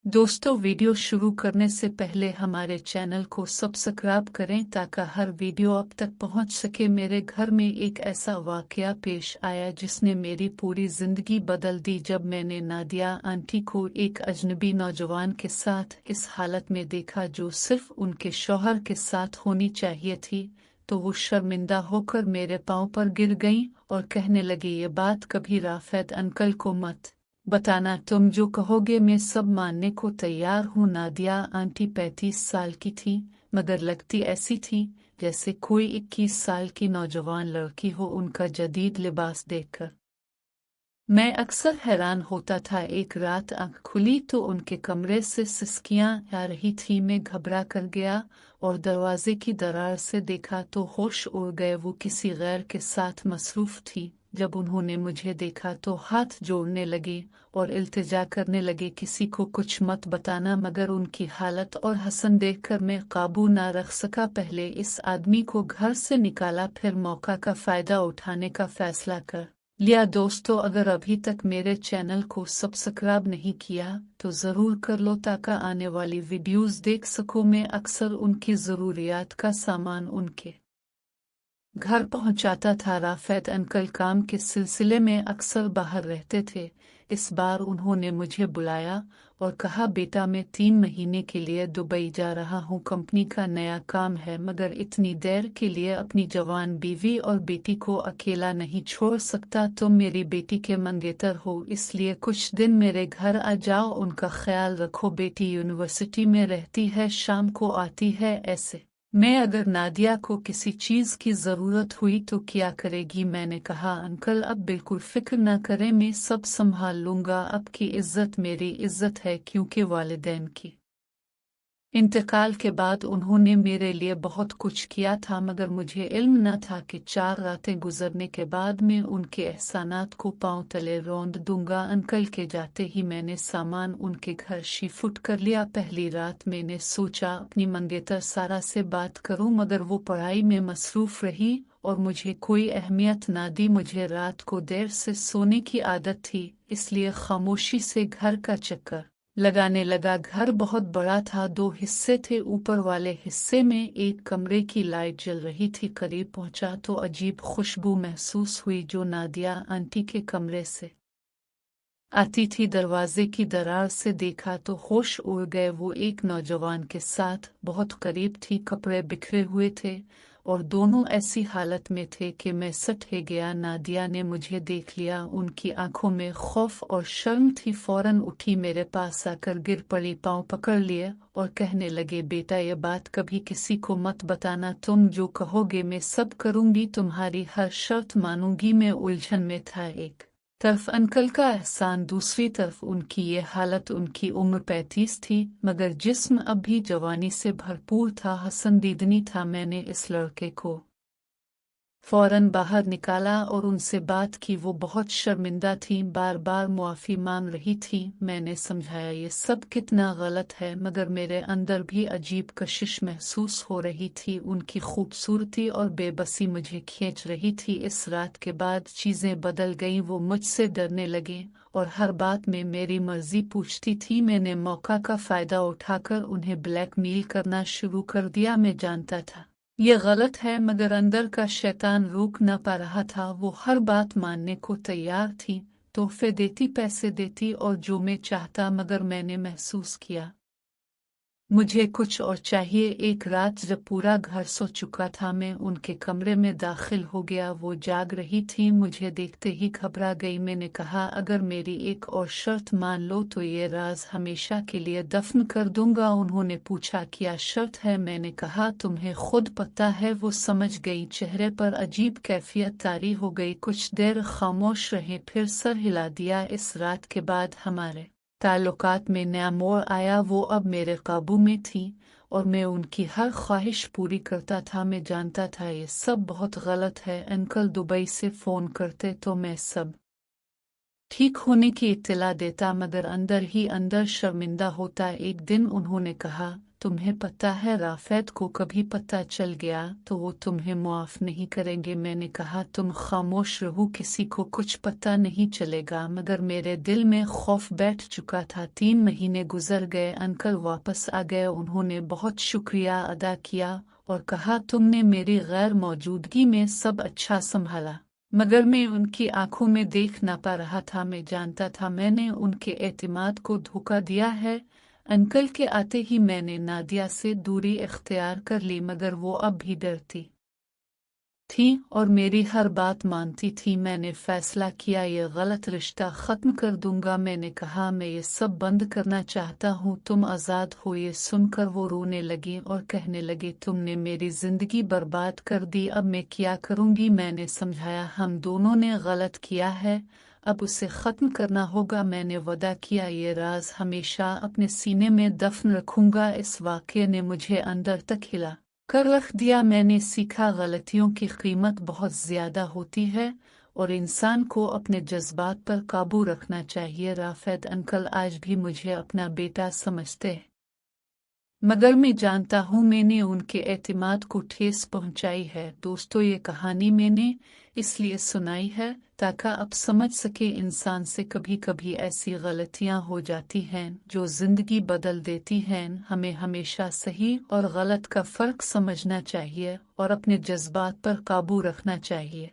दोस्तों, वीडियो शुरू करने से पहले हमारे चैनल को सब्सक्राइब करें ताकि हर वीडियो आप तक पहुंच सके। मेरे घर में एक ऐसा वाकया पेश आया जिसने मेरी पूरी जिंदगी बदल दी। जब मैंने नादिया आंटी को एक अजनबी नौजवान के साथ इस हालत में देखा जो सिर्फ उनके शौहर के साथ होनी चाहिए थी, तो वो शर्मिंदा होकर मेरे पांव पर गिर गईं और कहने लगी, ये बात कभी राफेद अंकल को मत बताना, तुम जो कहोगे मैं सब मानने को तैयार हूँ। नादिया आंटी 35 साल की थी, मगर लगती ऐसी थी जैसे कोई 21 साल की नौजवान लड़की हो उनका जदीद लिबास देखकर। मैं अक्सर हैरान होता था। एक रात आंख खुली तो उनके कमरे से सिसकियां आ रही थी। मैं घबरा कर गया और दरवाजे की दरार से देखा तो होश उड़ गए। वो किसी गैर के साथ मसरूफ थी। जब उन्होंने मुझे देखा तो हाथ जोड़ने लगे और इल्तिजा करने लगे, किसी को कुछ मत बताना। मगर उनकी हालत और हसन देखकर मैं काबू ना रख सका। पहले इस आदमी को घर से निकाला, फिर मौका का फायदा उठाने का फैसला कर लिया। दोस्तों, अगर अभी तक मेरे चैनल को सब्सक्राइब नहीं किया तो ज़रूर कर लो ताकि आने वाली वीडियोस देख सको। मैं अक्सर उनकी ज़रूरियात का सामान उनके घर पहुंचाता था। राफेद अंकल काम के सिलसिले में अक्सर बाहर रहते थे। इस बार उन्होंने मुझे बुलाया और कहा, बेटा मैं 3 महीने के लिए दुबई जा रहा हूँ। कंपनी का नया काम है, मगर इतनी देर के लिए अपनी जवान बीवी और बेटी को अकेला नहीं छोड़ सकता। तुम मेरी बेटी के मंगेतर हो, इसलिए कुछ दिन मेरे घर आ जाओ, उनका ख्याल रखो। बेटी यूनिवर्सिटी में रहती है, शाम को आती है। ऐसे मैं अगर नादिया को किसी चीज़ की ज़रूरत हुई तो क्या करेगी? मैंने कहा, अंकल अब बिल्कुल फिक्र न करें, मैं सब संभाल लूँगा। आपकी इज़्ज़त मेरी इज़्ज़त है, क्योंकि वालिदैन की इंतकाल के बाद उन्होंने मेरे लिए बहुत कुछ किया था, मगर मुझे इल्म न था कि 4 रातें गुजरने के बाद मैं उनके एहसानात को पांव तले रौंद दूंगा। अंकल के जाते ही मैंने सामान उनके घर शिफ्ट कर लिया। पहली रात मैंने सोचा अपनी मंगेतर सारा से बात करूं, मगर वो पढ़ाई में मसरूफ रही और मुझे कोई अहमियत ना दी। मुझे रात को देर से सोने की आदत थी, इसलिए खामोशी से घर का चक्कर लगाने लगा। घर बहुत बड़ा था, 2 हिस्से थे। ऊपर वाले हिस्से में एक कमरे की लाइट जल रही थी। करीब पहुंचा तो अजीब खुशबू महसूस हुई जो नादिया आंटी के कमरे से आती थी। दरवाजे की दरार से देखा तो होश उड़ गए। वो एक नौजवान के साथ बहुत करीब थी। कपड़े बिखरे हुए थे और दोनों ऐसी हालत में थे कि मैं सटके गया। नादिया ने मुझे देख लिया, उनकी आंखों में खौफ और शर्म थी। फौरन उठी, मेरे पास आकर गिर पड़ी, पांव पकड़ लिए और कहने लगे, बेटा ये बात कभी किसी को मत बताना, तुम जो कहोगे मैं सब करूंगी, तुम्हारी हर शर्त मानूंगी। मैं उलझन में था। एक तरफ अंकल का एहसान, दूसरी तरफ उनकी ये हालत। उनकी उम्र 35 थी, मगर जिस्म अब भी जवानी से भरपूर था, हसन दीदनी था। मैंने इस लड़के को फौरन बाहर निकाला और उनसे बात की। वो बहुत शर्मिंदा थी, बार बार मुआफ़ी मांग रही थी। मैंने समझाया ये सब कितना गलत है, मगर मेरे अंदर भी अजीब कशिश महसूस हो रही थी। उनकी खूबसूरती और बेबसी मुझे खींच रही थी। इस रात के बाद चीज़ें बदल गईं। वो मुझसे डरने लगे और हर बात में मेरी मर्जी पूछती थी। मैंने मौका का फ़ायदा उठाकर उन्हें ब्लैकमेल करना शुरू कर दिया। मैं जानता था ये गलत है, मगर अंदर का शैतान रोक न पा रहा था। वो हर बात मानने को तैयार थी, तोहफे देती, पैसे देती और जो मैं चाहता। मगर मैंने महसूस किया मुझे कुछ और चाहिए। एक रात जब पूरा घर सो चुका था, मैं उनके कमरे में दाखिल हो गया। वो जाग रही थी, मुझे देखते ही घबरा गई। मैंने कहा, अगर मेरी एक और शर्त मान लो तो ये राज हमेशा के लिए दफन कर दूंगा। उन्होंने पूछा, क्या शर्त है? मैंने कहा, तुम्हें खुद पता है। वो समझ गई, चेहरे पर अजीब कैफियत तारी हो गई। कुछ देर खामोश रहे, फिर सर हिला दिया। इस रात के बाद हमारे ताल्लुकात में नया मोड़ आया। वो अब मेरे काबू में थी और मैं उनकी हर ख्वाहिश पूरी करता था। मैं जानता था ये सब बहुत गलत है। अंकल दुबई से फ़ोन करते तो मैं सब ठीक होने की इत्तला देता, मगर अंदर ही अंदर शर्मिंदा होता। एक दिन उन्होंने कहा, तुम्हें पता है राफेद को कभी पता चल गया तो वो तुम्हें माफ नहीं करेंगे। मैंने कहा तुम खामोश रहो, किसी को कुछ पता नहीं चलेगा। मगर मेरे दिल में खौफ बैठ चुका था। 3 महीने गुजर गए, अंकल वापस आ गए। उन्होंने बहुत शुक्रिया अदा किया और कहा तुमने मेरी गैर मौजूदगी में सब अच्छा संभाला। मगर मैं उनकी आंखों में देख ना पा रहा था। मैं जानता था मैंने उनके एतमाद को धोखा दिया है। अंकल के आते ही मैंने नादिया से दूरी इख्तियार कर ली, मगर वो अब भी डरती थी और मेरी हर बात मानती थी। मैंने फैसला किया ये गलत रिश्ता ख़त्म कर दूंगा। मैंने कहा मैं ये सब बंद करना चाहता हूँ, तुम आज़ाद हो। ये सुनकर वो रोने लगी और कहने लगी तुमने मेरी ज़िंदगी बर्बाद कर दी, अब मैं क्या करूँगी। मैंने समझाया हम दोनों ने गलत किया है, अब उसे ख़त्म करना होगा। मैंने वादा किया ये राज हमेशा अपने सीने में दफन रखूँगा। इस वाक़ये ने मुझे अंदर तक हिला कर रख दिया। मैंने सीखा गलतियों की कीमत बहुत ज़्यादा होती है और इंसान को अपने जज्बात पर काबू रखना चाहिए। राफेद अंकल आज भी मुझे अपना बेटा समझते हैं, मगर मैं जानता हूँ मैंने उनके एतमाद को ठेस पहुँचाई है। दोस्तों, ये कहानी मैंने इसलिए सुनाई है ताकि आप समझ सके इंसान से कभी कभी ऐसी गलतियाँ हो जाती हैं जो ज़िंदगी बदल देती हैं। हमें हमेशा सही और गलत का फ़र्क समझना चाहिए और अपने जज्बात पर काबू रखना चाहिए।